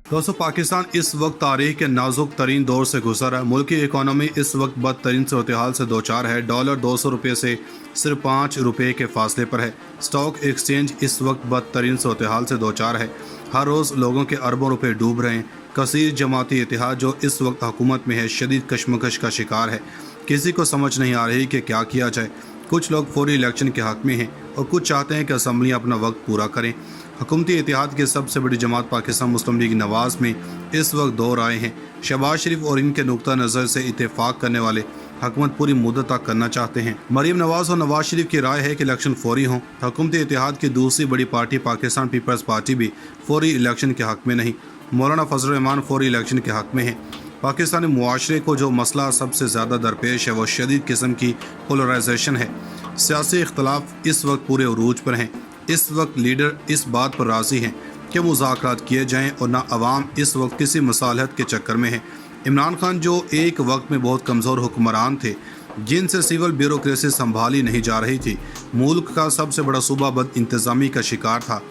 दोस्तों, पाकिस्तान इस वक्त तारीख के नाजुक तरीन दौर से गुजर है। मुल्क की इकॉनमी इस वक्त बदतरीन सूरत हाल से दो चार है। डॉलर 200 रुपये से सिर्फ 5 रुपये के फासले पर है। स्टॉक एक्सचेंज इस वक्त बदतरीन सूरत हाल से दो चार है। हर रोज़ लोगों के अरबों रुपये डूब रहे हैं। कसीर जमाती इतिहाद जो इस वक्त हुकूमत में है शदीद कशमकश का शिकार है। किसी को समझ नहीं आ रही कि क्या किया जाए। कुछ लोग फौरी इलेक्शन के हक़ में हैं और कुछ चाहते हैं कि असम्बली अपना वक्त पूरा करें। हुकूमती इतिहाद की सबसे बड़ी जमात पाकिस्तान मुस्लिम लीग नवाज़ में इस वक्त दो राय हैं। शहबाज शरीफ और इनके नुक्ता नज़र से इत्तेफाक करने वाले हुकूमत पूरी मुद्दत तक करना चाहते हैं। मरीम नवाज़ और नवाज शरीफ की राय है कि इलेक्शन फौरी हों। हुकूमती इतिहाद की दूसरी बड़ी पार्टी पाकिस्तान पीपल्स पार्टी भी फौरी इलेक्शन के हक़ में नहीं। मौलाना फजल रहमान फौरी इलेक्शन के हक़ में है। पाकिस्तानी मुआशरे को जो मसला सबसे ज़्यादा दरपेश है वो शदीद किस्म की पोलराइजेशन है। सियासी इख्तलाफ इस वक्त पूरे उरूज पर हैं। इस वक्त लीडर इस बात पर राज़ी हैं कि मुज़ाकरात किए जाएं और ना अवाम इस वक्त किसी मसालहत के चक्कर में है। इमरान खान जो एक वक्त में बहुत कमज़ोर हुक्मरान थे जिनसे सिविल ब्यूरोक्रेसी संभाली नहीं जा रही थी, मुल्क का सबसे बड़ा सूबा बद इंतज़ामी का शिकार था।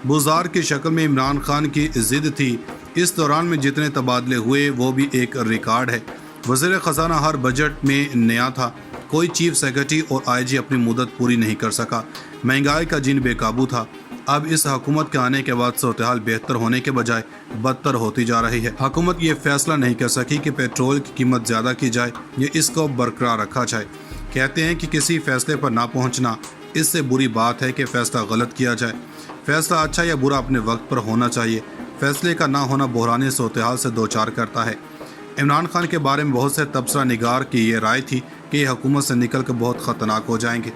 बुज़ार की शक्ल में इमरान खान की ज़िद थी। इस दौरान में जितने तबादले हुए वो भी एक रिकॉर्ड है। वज़ीर ख़जाना हर बजट में नया था। कोई चीफ सेक्रेटरी और आईजी अपनी मुद्दत पूरी नहीं कर सका। महंगाई का जिन बेकाबू था। अब इस हुकूमत के आने के बाद सूरत हाल बेहतर होने के बजाय बदतर होती जा रही है। हुकूमत ये फैसला नहीं कर सकी कि पेट्रोल की कीमत ज़्यादा की जाए या इसको बरकरार रखा जाए। कहते हैं कि किसी फैसले पर ना पहुंचना इससे बुरी बात है कि फ़ैसला गलत किया जाए। फैसला अच्छा या बुरा अपने वक्त पर होना चाहिए। फैसले का ना होना बहरानी सूरत हाल से दो चार करता है। इमरान खान के बारे में बहुत से तबसरा निगार की ये राय थी कि ये हुकूमत से निकल कर बहुत ख़तरनाक हो जाएंगे।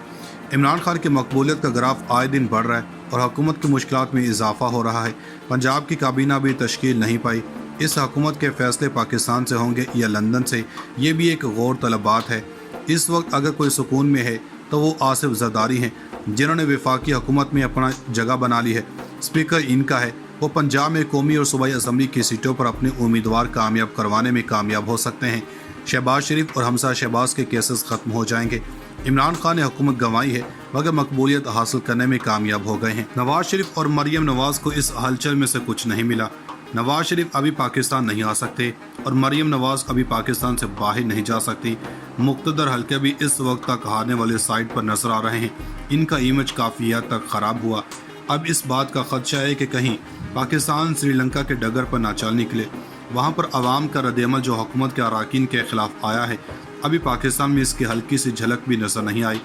इमरान खान की मकबूलियत का ग्राफ आए दिन बढ़ रहा है और हुकूमत की मुश्किलात में इजाफा हो रहा है। पंजाब की काबीना भी तश्कील नहीं पाई। इस हुकूमत के फैसले पाकिस्तान से होंगे या लंदन से, ये भी एक गौर तलब बात है। इस वक्त अगर कोई सुकून में है तो वो आसिफ जरदारी हैं जिन्होंने वफाकी हुकूमत में अपना जगह बना ली है। स्पीकर इनका है। वो पंजाब में कौमी और सूबाई असम्बली की सीटों पर अपने उम्मीदवार कामयाब करवाने में कामयाब हो सकते हैं। शहबाज शरीफ और हमसा शहबाज के केसेस ख़त्म हो जाएंगे। इमरान खान ने हुकूमत गंवाई है मगर मकबूलियत हासिल करने में कामयाब हो गए हैं। नवाज शरीफ और मरीम नवाज़ को इस हलचल में से कुछ नहीं मिला। नवाज शरीफ अभी पाकिस्तान नहीं आ सकते और मरीम नवाज़ अभी पाकिस्तान से बाहर नहीं जा सकती। मुक़्तदर हल्के भी इस वक्त तक हारने वाले साइड पर नजर आ रहे हैं। इनका इमेज काफ़ी हद तक ख़राब हुआ। अब इस बात का खदशा है कि कहीं पाकिस्तान श्रीलंका के डगर पर ना चल निकले। वहाँ पर आवाम का रद्दअमल जो हुकूमत के अरकान के ख़िलाफ़ आया है, अभी पाकिस्तान में इसकी हल्की सी झलक भी नज़र नहीं आई।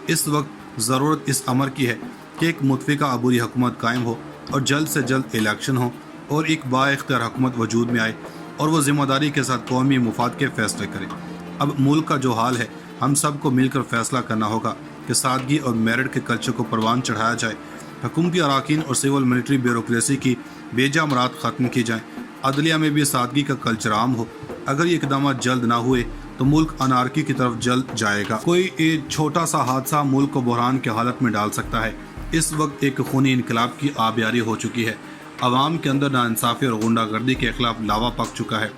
इस वक्त ज़रूरत इस अमर की है कि एक मुतफ़िका अबूरी हुकूमत कायम हो और जल्द से जल्द इलेक्शन हो और एक बाइख्तियार हुकूमत वजूद में आए और वो ज़िम्मेदारी के साथ कौमी मुफाद के फ़ैसले करे। अब मुल्क का जो हाल है, हम सब को मिलकर फ़ैसला करना होगा कि सादगी और मेरिट के कल्चर को परवान चढ़ाया जाए। हुकूमती अरकान और सिविल मिलिट्री ब्यूरोक्रेसी की बेजा मुराद ख़त्म की जाए। अदलिया में भी सादगी का कल्चर आम हो। अगर ये इक़दाम जल्द ना हुए तो मुल्क अनारकी की तरफ जल्द जाएगा। कोई एक छोटा सा हादसा मुल्क को बहरान की हालत में डाल सकता है। इस वक्त एक खूनी इनकलाब की आबियारी हो चुकी है। आवाम के अंदर नाइंसाफ़ी और गुंडागर्दी के खिलाफ लावा पक चुका है।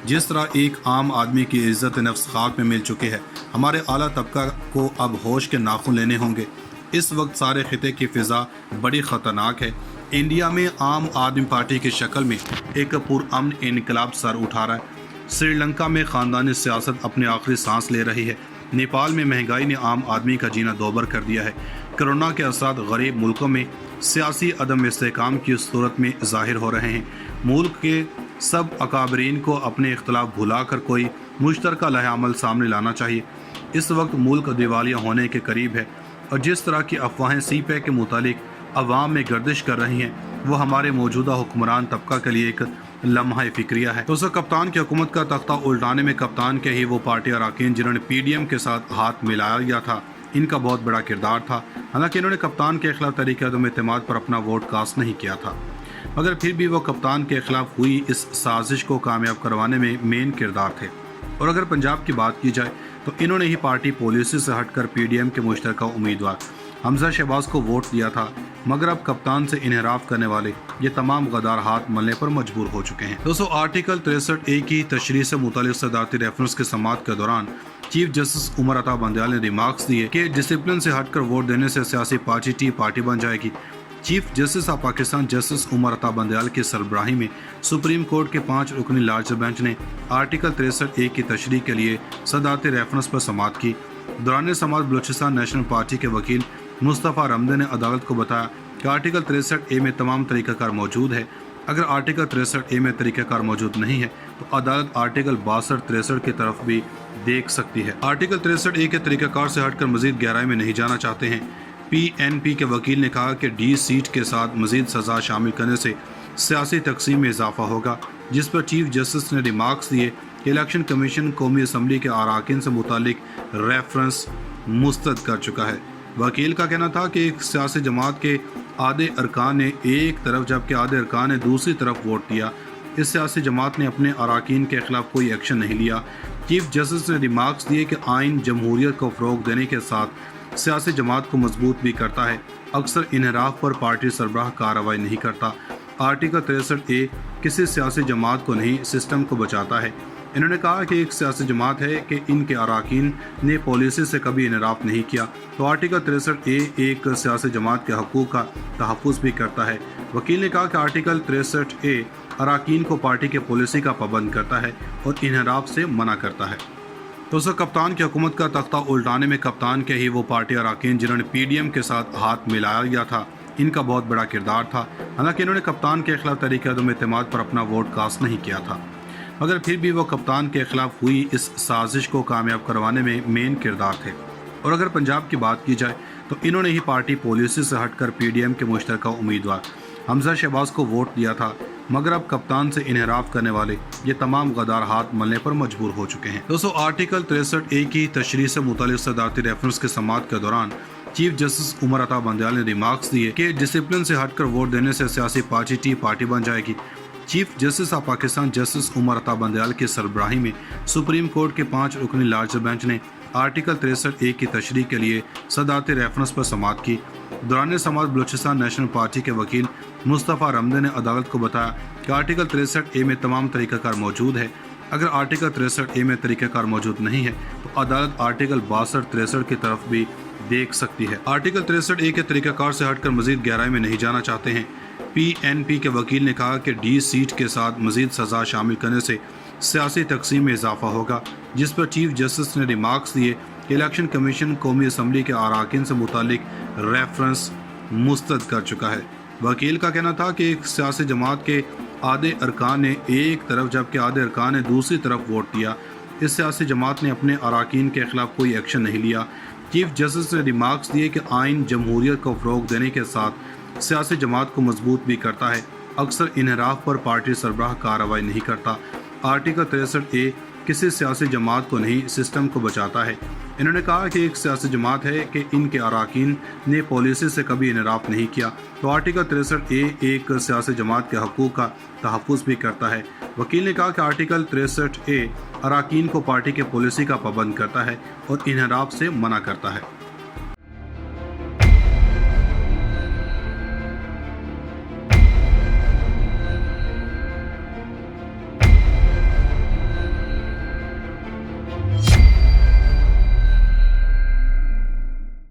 जिस तरह एक आम आदमी की इज़्ज़त नफ्स खाक में मिल चुकी है, हमारे आला तबका को अब होश के नाखून लेने होंगे। इस वक्त सारे खिते की फ़िज़ा बड़ी ख़तरनाक है। इंडिया में आम आदमी पार्टी की शक्ल में एक पुरअमन इनकलाब सर उठा रहा है। श्रीलंका में ख़ानदानी सियासत अपनी आखिरी सांस ले रही है। नेपाल में महंगाई ने आम आदमी का जीना दोबर कर दिया है। कोरोना के असरात गरीब मुल्कों में सियासी अदम इस्तेहकाम की सूरत में ज़ाहिर हो रहे हैं। मुल्क के सब अकाबरीन को अपने इख्तलाफ भुलाकर कोई मुश्तरका लहअमल सामने लाना चाहिए। इस वक्त मुल्क दिवालिया होने के करीब है और जिस तरह की अफवाहें सीपैक के मुतालिक अवाम में गर्दिश कर रही हैं वो हमारे मौजूदा हुक्मरान तबका के लिए एक लम्हा फिक्रिया है। तो कप्तान की हुकूमत का तख्ता उल्टाने में कप्तान के ही वो पार्टी अरकान जिन्होंने PDM के साथ हाथ मिलाया गया था, इनका बहुत बड़ा किरदार था। हालांकि इन्होंने कप्तान के खिलाफ तरीक़े अदम एतमाद पर अपना वोट कास्ट नहीं किया था, मगर फिर भी वो कप्तान के खिलाफ हुई इस साजिश को कामयाब करवाने में मेन किरदार थे। और अगर पंजाब की बात की जाए तो इन्होंने ही पार्टी पॉलिसी से हटकर PDM के मुश्तरका उम्मीदवार हमजा शहबाज को वोट दिया था, मगर अब कप्तान से इन्हराफ करने वाले ये तमाम गद्दार हाथ मलने पर मजबूर हो चुके हैं। दोस्तों, आर्टिकल 63A की तशरीह से मुतालिक सदारती रेफरेंस के समाअत के दौरान चीफ जस्टिस उमर अता बंदयाल ने रिमार्क्स दिए कि डिसिप्लिन से हटकर वोट देने से सियासी पार्टी बन जाएगी। Chief justice of Pakistan justice Umar Ata Bandial की सरबराही में सुप्रीम कोर्ट के 5 रुकनी लार्जर बेंच ने आर्टिकल 63A की तशरीह के लिए सदारती रेफरेंस पर समाअत की। दौरान समाअत बलूचिस्तान नेशनल पार्टी के वकील मुस्तफ़ा रमदे ने अदालत को बताया कि आर्टिकल 63A में तमाम तरीक़ाकार मौजूद है। अगर आर्टिकल 63A में तरीक़ाकार मौजूद नहीं है तो अदालत आर्टिकल 62-63 की तरफ भी देख सकती है। आर्टिकल 63A के तरीक़ाकार से हटकर मज़ीद गहराई में नहीं जाना चाहते हैं। PNP के वकील ने कहा कि डी सीट के साथ मज़ीद सज़ा शामिल करने से सियासी तकसीम में इजाफा होगा, जिस पर चीफ जस्टिस ने रिमार्क्स दिए कि इलेक्शन कमीशन कौमी असम्बली के अरकान से मुतालिक रेफरेंस मुस्तरद कर चुका है। वकील का कहना था कि एक सियासी जमात के आधे अरकान ने एक तरफ जबकि आधे अरकान ने दूसरी तरफ वोट दिया। इस सियासी जमात ने अपने अरकान के खिलाफ कोई एक्शन नहीं लिया। चीफ जस्टिस ने रिमार्क्स दिए कि आइन जमहूरियत को फ़रोग देने के साथ सियासी जमात को मजबूत भी करता है। अक्सर इनहराफ पर पार्टी सरबराह कार्रवाई नहीं करता। आर्टिकल 63A किसी सियासी जमात को नहीं, सिस्टम को बचाता है। इन्होंने कहा कि एक सियासी जमात है कि इनके अरकान ने पॉलिसी से कभी इनहराफ नहीं किया, तो आर्टिकल 63A एक सियासी जमात के हकूक़ का तहफ़्फ़ुज़ भी करता है। वकील ने कहा कि आर्टिकल 63A अरकान को पार्टी के पॉलिसी का पाबंद करता है और इनहराफ से मना करता है। तो सर कप्तान की हुकूमत का तख्ता उल्टाने में कप्तान के ही वो पार्टी अरकान जिन्होंने PDM के साथ हाथ मिलाया गया था, इनका बहुत बड़ा किरदार था। हालांकि इन्होंने कप्तान के खिलाफ तरीके अदम एतमाद पर अपना वोट कास्ट नहीं किया था, मगर फिर भी वो कप्तान के खिलाफ हुई इस साजिश को कामयाब करवाने में मेन किरदार थे। और अगर पंजाब की बात की जाए तो इन्होंने ही पार्टी पॉलिसी से हटकर PDM के मुश्तरका उम्मीदवार हमजा शहबाज को वोट दिया था, मगर अब कप्तान से इनहराफ करने वाले ये तमाम गद्दार हाथ मलने पर मजबूर हो चुके हैं। दोस्तों, आर्टिकल 63A की तशरीह से मुतालिक सदारती रेफरेंस के समाअत के दौरान चीफ जस्टिस उमर अता बंदयाल ने रिमार्क्स दिए कि डिसिप्लिन से हटकर वोट देने से सियासी पार्टी टी पार्टी बन जाएगी। Chief justice of Pakistan justice Umar Ata Bandial की सरबराही में सुप्रीम कोर्ट के 5 रुकनी लार्जर बेंच ने आर्टिकल 63A की तशरीह के लिए सदारती रेफरेंस पर समाअत की। दौरान समाअत बलूचिस्तान नेशनल पार्टी के वकील मुस्तफ़ा रमदे ने अदालत को बताया कि आर्टिकल 63A में तमाम तरीक़ाकार मौजूद है। अगर आर्टिकल 63A में तरीक़ाकार मौजूद नहीं है तो अदालत आर्टिकल 62-63 की तरफ भी देख सकती है। आर्टिकल 63A के तरीक़ाकार से हटकर मज़ीद गहराई में नहीं जाना चाहते हैं। PNP के वकील ने कहा कि डी सीट के साथ मज़ीद सज़ा शामिल करने से सियासी तकसीम में इजाफा होगा, जिस पर चीफ जस्टिस ने रिमार्क्स दिए कि इलेक्शन कमीशन कौमी असम्बली के अरकान से मुतालिक रेफरेंस मुस्तरद कर चुका है। वकील का कहना था कि एक सियासी जमात के आधे अरकान ने एक तरफ जबकि आधे अरकान ने दूसरी तरफ वोट दिया। इस सियासी जमात ने अपने अरकान के खिलाफ कोई एक्शन नहीं लिया। चीफ जस्टिस ने रिमार्क्स दिए कि आइन जमहूरियत को फ़रोग देने के साथ सियासी जमात को मजबूत भी करता है। अक्सर इनहराफ पर पार्टी सरबराह कार्रवाई नहीं करता। आर्टिकल 63A किसी सियासी जमात को नहीं, सिस्टम को बचाता है। इन्होंने कहा कि एक सियासी जमात है कि इनके अरकान ने पॉलिसी से कभी इनहराफ नहीं किया, तो आर्टिकल 63A एक सियासी जमात के हकूक़ का तहफ़्फ़ुज़ भी करता है। वकील ने कहा कि आर्टिकल 63A अरकान को पार्टी के पॉलिसी का पाबंद करता है और इनहराफ से मना करता है।